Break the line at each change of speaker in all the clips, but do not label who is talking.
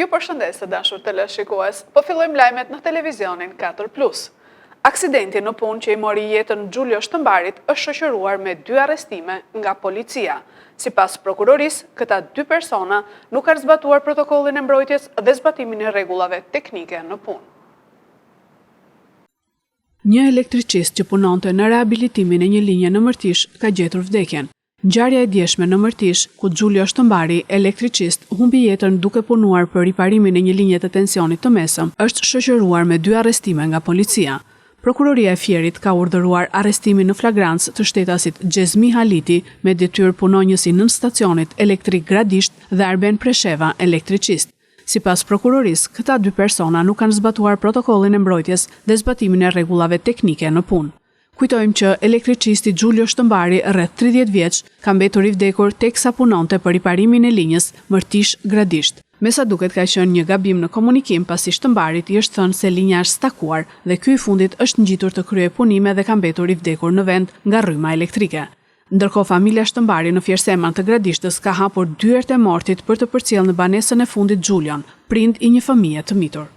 Ju përshëndes të dashur teleshikues, po fillojmë lajmet në televizionin 4+. Aksidenti në punë që i mori jetën Gjulio Shtëmbarit është shoqëruar me 2 arrestime nga policia. Sipas prokurorisë, këta 2 persona nuk kanë zbatuar protokollin e mbrojtjes dhe zbatimin e rregullave teknike në punë.
Një elektricist që punonte në rehabilitimin e një linje në Mërtish ka gjetur vdekjen. Ngjarja e djeshme në Mërtish, ku Gjulio Shtëmbari, elektricist, humbi jetën duke punuar për riparimin e një linje të tensionit të mesëm, është shoqëruar me 2 arrestime nga policia. Prokuroria e Fierit ka urdhëruar arrestimin në flagrancë të shtetasit Xhezmi Haliti me detyrë punonjësi nën stacionit elektrik Gradisht dhe Arben Presheva, elektricist. Sipas prokurorisë, këta 2 persona nuk kanë zbatuar protokollin e mbrojtjes dhe zbatimin e rregullave teknike në punë. Kujtojmë që elektricisti Gjulio Shtëmbari, rreth 30 vjeç, ka mbetur i vdekur teksa punonte për riparimin e linjës Mërtish-Gradisht. Me sa duket ka qenë një gabim në komunikim pasi Shtëmbarit i është thënë se linja është stakuar dhe ky i fundit është ngjitur të kryejë punime dhe ka mbetur i vdekur në vend nga rryma elektrike. Ndërkohë familja Shtëmbari në Fjerseman të Gradishtës ka hapur dyert e mortit për të përcjellë në banesën e fundit Gjulion, prind i një fëmije të mitur.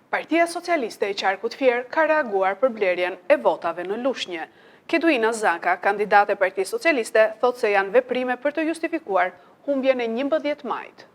Partia Socialiste e Qarkut Fier ka reaguar për blerjen e votave në Lushnjë. Keduina Zaka, kandidate e Partisë Socialiste, thot se janë veprime për të justifikuar humbjen e 11 majit.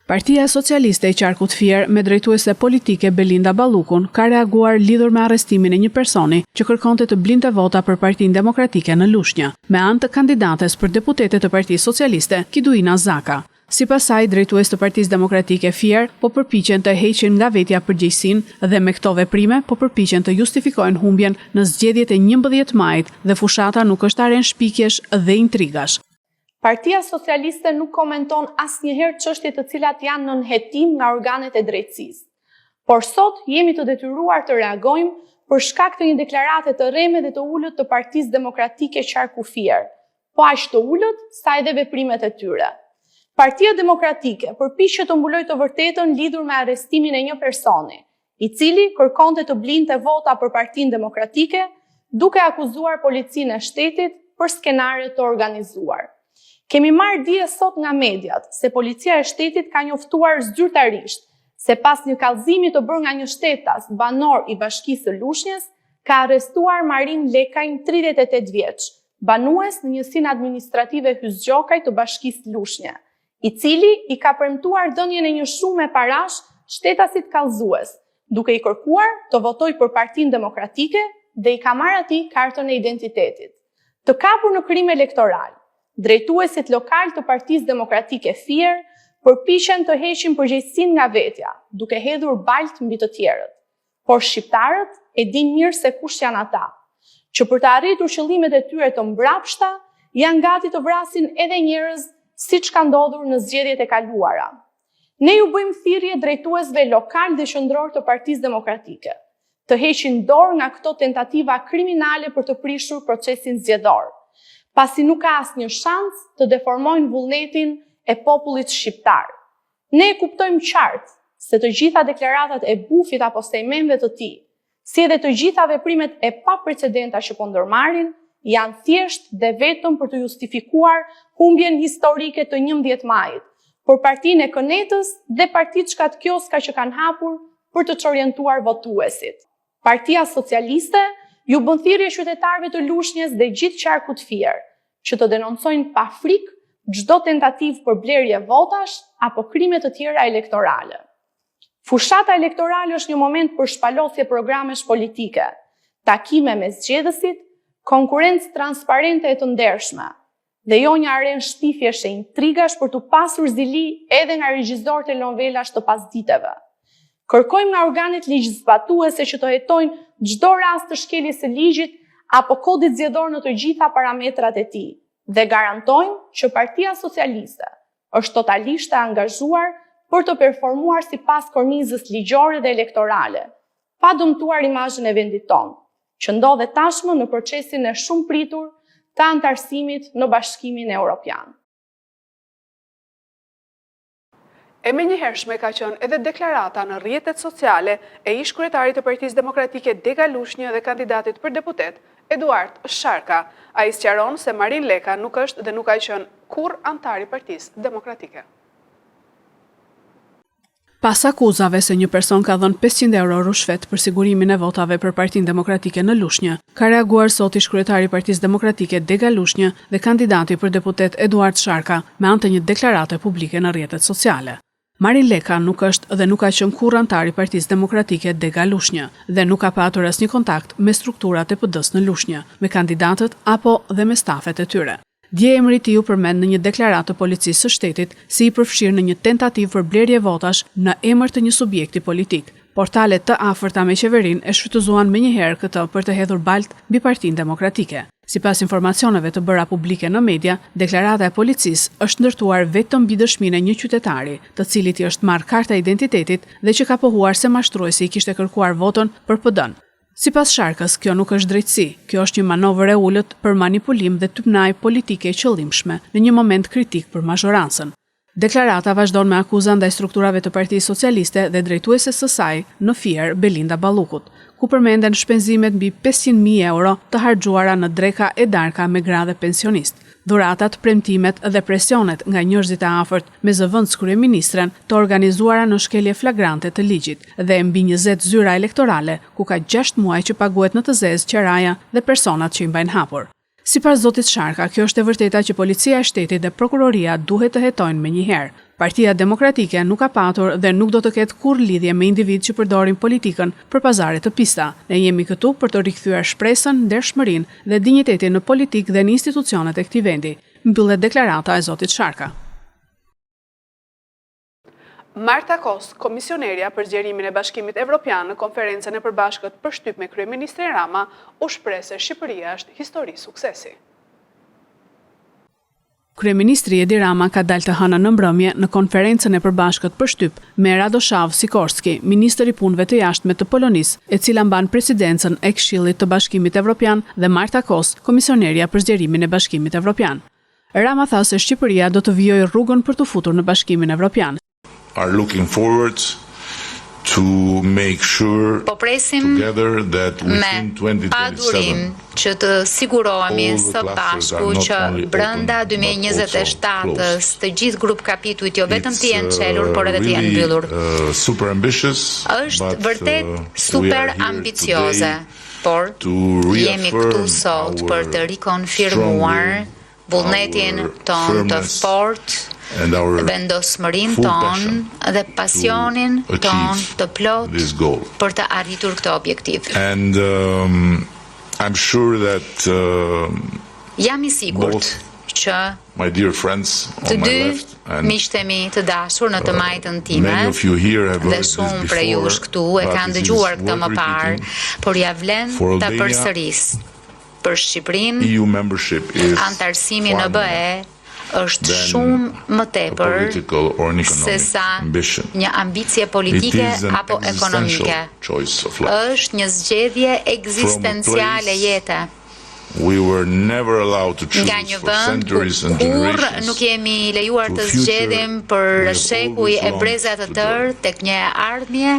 Partia Socialiste e Qarkut Fier, me drejtuese politike Belinda Ballukun, ka reaguar lidhur me arrestimin e një personi që kërkonte të blinte vota për Partinë Demokratike në Lushnjë, me anë të kandidates për deputete të Partisë Socialiste, Keduina Zaka. Sipas saj, drejtues të Partisë Demokratike Fier po përpiqen të heqin nga vetja përgjegjësinë dhe me këto veprime po përpiqen të justifikojnë humbjen në zgjedhjet e 11 majit dhe fushata nuk është aren shpikjesh dhe intrigash.
Partia Socialiste nuk komenton asnjëherë çështje të cilat janë nën hetim nga organet e drejtësisë. Por sot jemi të detyruar të reagojmë për shkak të një deklarate të rreme dhe të ulët të Partisë Demokratike Qarku Fier, po aq të ulët sa edhe veprimet e tyre. Partia Demokratike përpiqet të mbulojë të vërtetën lidhur me arrestimin e një personi, i cili kërkonte të blinte vota për Partinë Demokratike, duke akuzuar policinë e shtetit për skenare të organizuar. Kemi marrë dije sot nga mediat se policia e shtetit ka njoftuar zyrtarisht se pas një kallëzimi të bërë nga një shtetas banor i Bashkisë së Lushnjës, ka arrestuar Marin Lekajn, 38 vjeç, banues në njësinë administrative Hyzgjokaj të Bashkisë Lushnjë, i cili i ka premtuar dhënien e një shumë parash shtetasit kallëzues, duke i kërkuar të votojë për Partinë Demokratike dhe i ka marrë atij kartën e identitetit. Të kapur në krim elektoral, drejtuesit lokal të Partisë Demokratike Fier përpiqen të heqin përgjegjësinë nga vetja, duke hedhur balt mbi të tjerët. Por shqiptarët e dinë mirë se kush janë ata, që për të arritur qëllimet e tyre të mbrapshta, janë gati të vrasin edhe njerëz siç ka ndodhur në zgjedhjet e kaluara. Ne ju bëjmë thirrje drejtuesve lokal dhe qendror të Partisë Demokratike të heqin dorë nga këto tentativa kriminale për të prishur procesin zgjedhor, pasi nuk ka asnjë shans të deformojnë vullnetin e popullit shqiptar. Ne e kuptojmë qartë se të gjitha deklaratat e bufit apo sejmenve të tij, si edhe të gjitha veprimet e paprecedenta që po ndërmarrin, janë thjesht dhe vetëm për të justifikuar humbjen historike të 11 majit, por Partinë e Kënetës dhe partitë shkat kioska që kanë hapur për të çorientuar votuesit. Partia Socialiste ju bën thirrje qytetarëve të Lushnjës dhe gjithë Qarkut Fier që të denoncojnë pa frikë çdo tentativë për blerje votash apo krime të tjera elektorale. Fushata elektorale është një moment për shpalosje programesh politike, takime me zgjedhësit, konkurrencë transparente e të ndershme, dhe jo një arenë shtifjesh e intrigash për të pasur zili edhe nga regjizorët e novelash të pasditeve. Kërkojmë nga organet ligjzbatuese që të hetojnë çdo rast të shkeljes së ligjit apo kodit zgjedhor në të gjitha parametrat e tij, dhe garantojmë që Partia Socialiste është totalisht e angazhuar për të performuar sipas kornizës ligjore dhe elektorale, pa dëmtuar imazhin e vendit tonë, që ndodhet tashmë në procesin e shumë pritur të antarësimit në Bashkimin Evropian.
E menjëhershme ka qenë edhe deklarata në rrjetet sociale e ish-kryetarit të Partisë Demokratike Dega Lushnjë dhe kandidatit për deputet Eduard Sharka. Ai sqaron se Marin Leka nuk është dhe nuk ka qenë kurrë antar i Partisë Demokratike.
Pas akuzave se një person ka dhënë 500 euro rushfet për sigurimin e votave për Partinë Demokratike në Lushnjë, ka reaguar sot ish kryetari i Partisë Demokratike Dega Lushnjë dhe kandidati për deputet Eduard Sharka me anë të një deklarate publike në rrjetet sociale. Marin Leka nuk është dhe nuk ka qenë kurrë antar i Partisë Demokratike Dega Lushnjë dhe nuk ka patur asnjë kontakt me strukturat e PD-s në Lushnjë, me kandidatët apo dhe me stafet e tyre. Dje emri i tij u përmend në një deklaratë të policisë së shtetit si i përfshirë në një tentativë për blerje votash në emër të një subjekti politik. Portalet të afërta me qeverinë e shfrytëzuan menjëherë këtë për të hedhur balt mbi Partinë Demokratike. Sipas informacioneve të bëra publike në media, deklarata e policisë është ndërtuar vetëm mbi dëshminë e një qytetari, të cilit i është marrë karta identitetit dhe që ka pohuar se mashtruesi i kishte kërkuar votën për PD-n. Sipas Sharkës, kjo nuk është drejtësi, kjo është një manovër e ulët për manipulim dhe typnaj politike e qëllimshme në një moment kritik për mazhorancën. Deklarata vazhdon me akuza ndaj strukturave të Partisë Socialiste dhe drejtueses së saj në Fier, Belinda Ballukut, ku përmenden shpenzimet mbi 500.000 euro të harxuara në dreka e darka me gradhe pensionist. Dhuratat, premtimet dhe presionet nga njerëzit e afërt me zëvendës kryeministren të organizuara në shkelje flagrante të ligjit dhe mbi 20 zyra elektorale ku ka 6 muaj që paguhet në të zezë qeraja dhe personat që i mbajnë hapur. Sipas zotit Sharka, kjo është e vërteta që policia e shtetit dhe prokuroria duhet të hetojnë menjëherë. Partia Demokratike nuk ka patur dhe nuk do të ketë kurrë lidhje me individ që përdorin politikën për pazare të pista. Ne jemi këtu për të rikthyer shpresën, ndershmërinë dhe dinjitetin në politikë dhe në institucionet e këtij vendi, mbyllet deklarata e zotit Sharka.
Marta Kos, komisionerja për zgjerimin e Bashkimit Evropian në konferencën e përbashkët për shtyp me kryeministrin Rama, u shpreh se Shqipëria është histori suksesi.
Kryeministri Edi Rama ka dalë të hënën në mbrëmje në konferencën e përbashkët për shtyp me Radosław Sikorski, ministër i punëve të jashtme të Polonisë, e cila mban presidencën e Këshillit të Bashkimit Evropian, dhe Marta Kos, komisionerja për zgjerimin e Bashkimit Evropian. Rama tha se Shqipëria do të vijojë rrugën për të futur në Bashkimin Evropian.
Are looking forward to make sure
po presim me padurim që të sigurohemi së bashku që brenda 2027-s të gjithë grup kapituit jo vetëm të jenë çelur, por edhe të jenë mbyllur. Është vërtet super ambicioze, por jemi këtu sot për të rikonfirmuar vullnetin ton të fortë, vendosmërinë tonë dhe pasionin ton të plot për të arritur këtë objektiv.
And I'm sure that
jam i sigurt që të dy miqtemi të dashur në të majtën time dhe shumë prej jush këtu e kanë dëgjuar këtë më parë, por ja vlen ta përsëris. Për Shqipërinë, antarësimi në BE është shumë më tepër se sa një ambicie politike apo ekonomike. Është një zgjedhje ekzistenciale jete. Nga një vend kur nuk jemi lejuar të zgjedhim për shekuj e breza të tërë tek një ardhmje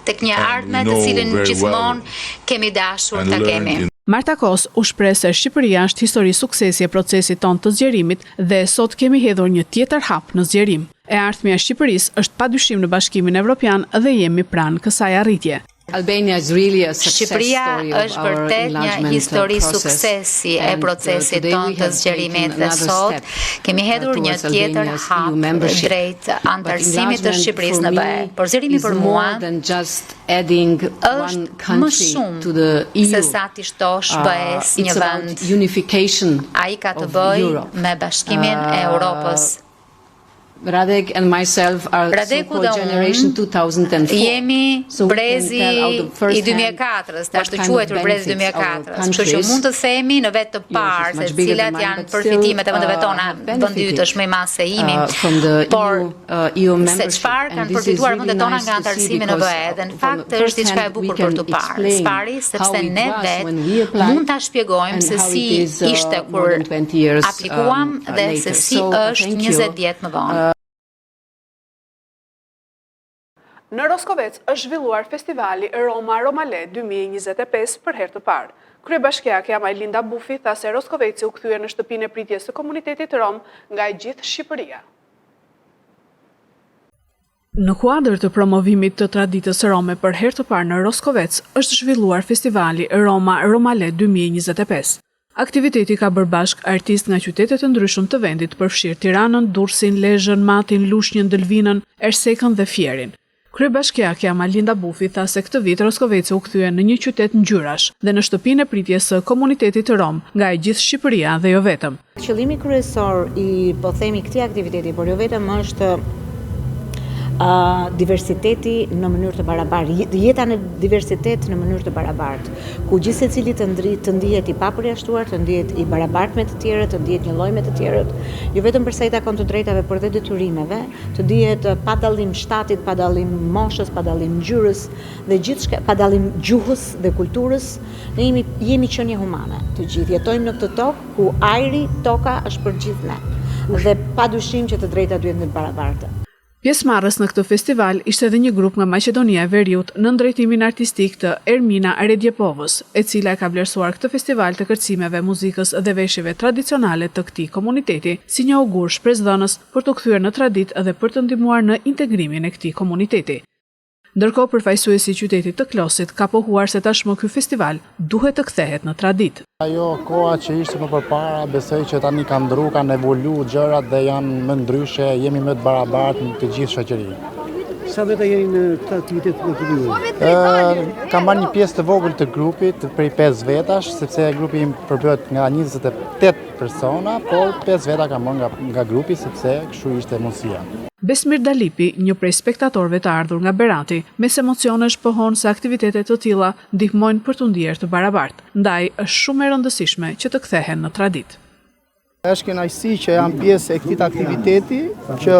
të cilën gjithmonë kemi dashur ta kemi.
Marta Kos u shpreh se Shqipëria është histori suksesi e procesit ton të zgjerimit dhe sot kemi hedhur një tjetër hap në zgjerim. E ardhmja e Shqipërisë është padyshim në Bashkimin Evropian dhe jemi pranë kësaj arritje.
Shqipëria është vërtet një histori suksesi e procesit ton të zgjerimit dhe sot kemi hedhur një tjetër hap drejt antarësimit të Shqipërisë në BE. Por zgjerimi për mua është më shumë se sa t'i shtosh BE-s një vend. Ai ka të bëjë me Bashkimin e Europës.
Radek and myself are so-called generation 2004.
Jemi brezi i 2004-s, të është quajtur brezi 2004-s. Kështu që mund të themi në vetë të parë se cilat janë përfitimet e vendeve tona, vendi yt është më i madh se imi. Por se çfarë kanë përfituar vendet tona nga antarësimi në BE, dhe në fakt është diçka e bukur për të parë. Spari sepse ne vetë mund ta shpjegojmë se si ishte kur aplikuam dhe se si është 20 vjet më vonë.
Në Roskovec është zhvilluar festivali Roma Romale 2025 për herë të parë. Kryebashkiakja Majlinda Bufi tha se Roskoveci u kthye në shtëpinë e pritjes së komunitetit rom nga e gjithë Shqipëria.
Në kuadër të promovimit të traditës rome për herë të parë në Roskovec, është zhvilluar festivali Roma Romale 2025. Aktiviteti ka bërë bashk artistë nga qytetet e ndryshëm të vendit, përfshirë Tiranën, Durrësin, Lezhën, Matin, Lushnjën, Delvinën, Ersekën dhe Fierin. Kryebashkiakja Majlinda Bufi tha se këtë vit Roskoveci u kthye në një qytet ngjyrash dhe në shtëpinë e pritjes së komunitetit rom nga e gjithë Shqipëria dhe jo vetëm.
Qëllimi kryesor i këtij aktiviteti, por jo vetëm, është diversiteti në mënyrë të barabartë, jeta në diversitet në mënyrë të barabartë, ku gjithë secili të ndihet i papërjashtuar, të ndihet i barabartë me të tjerët, të ndihet një lloj me të tjerët, jo vetëm për sa i takon të drejtave, por edhe detyrimeve, të dihet pa dallim shtatit, pa dallim moshës, pa dallim ngjyrës dhe gjithçka, pa dallim gjuhës dhe kulturës. Ne jemi qenie humane, të gjithë jetojmë në këtë tokë ku ajri, toka është për gjithë ne. Dhe padyshim që të drejtat duhet të jenë barabartë.
Pjesëmarrës në këtë festival ishte edhe një grup nga Maqedonia e Veriut në ndrejtimin artistik të Ermina Redjepovës, e cila e ka vlerësuar këtë festival të kërcimeve, muzikës dhe veshjeve tradicionale të këtij komuniteti si një augur shpresdhënës për të kthyer në traditë dhe për të ndihmuar në integrimin e këtij komuniteti. Ndërkohë, përfaqësuesi i qytetit të Klosit ka pohuar se tashmë ky festival duhet të kthehet në traditë.
Ajo koha që ishte më përpara, besoj që tani kanë ndrru, kanë evolu gjërat dhe janë më ndryshe, jemi më të barabartë në të gjithë shoqërinë.
Sa veta jeni në këtë aktivitet të kulturës?
Kam marrë një pjesë të vogël të grupit prej 5 vetash, sepse grupi im përbëhet nga 28 persona, por 5 veta kam marrë nga grupi sepse kështu ishte mundësia.
Besmir Dalipi, një prej spektatorëve të ardhur nga Berati, mes emocionesh pohon se aktivitetet të tilla ndihmojnë për të ndier të barabartë, ndaj është shumë e rëndësishme që të kthehen në traditë.
Është kënaqësi që jam pjesë e këtij aktiviteti që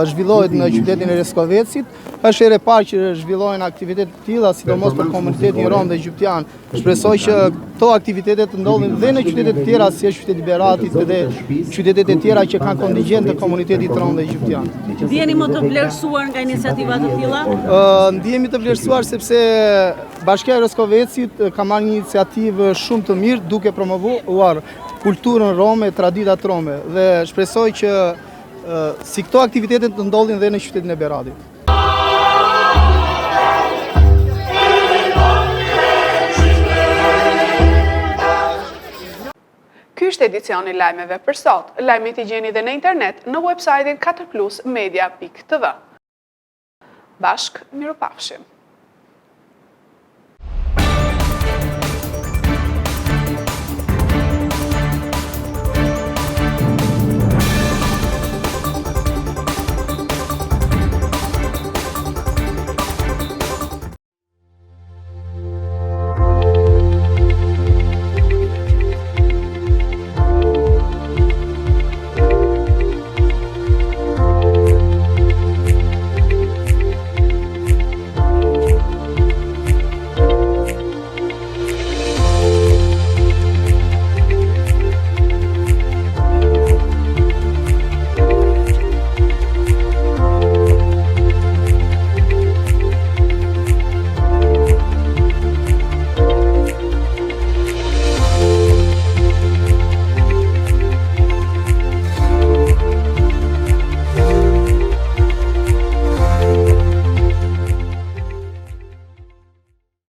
zhvillohet në qytetin e Roskovecit. Është herë e parë që zhvillohen aktivitete të tilla, sidomos për komunitetin rom dhe egyptian. Shpresoj që këto aktivitete të ndodhin dhe në qytete të tjera si është qyteti Beratit dhe qytetet e tjera që kanë kontingjent të komunitetit rom dhe egyptian.
Ndjeni më të vlerësuar nga iniciativa të tilla?
Ndjemi të vlerësuar sepse Bashkia e Roskovecit ka marrë një iniciativë shumë të mirë duke promovuar kulturën rome, traditat rome dhe shpresoj që si këto aktivitetet të ndodhin dhe në qytetin e Beratit.
Ky është edicioni lajmeve për sot. Lajmet i gjeni dhe në internet në website-in 4plusmedia.tv. Bashk, mirupafshim.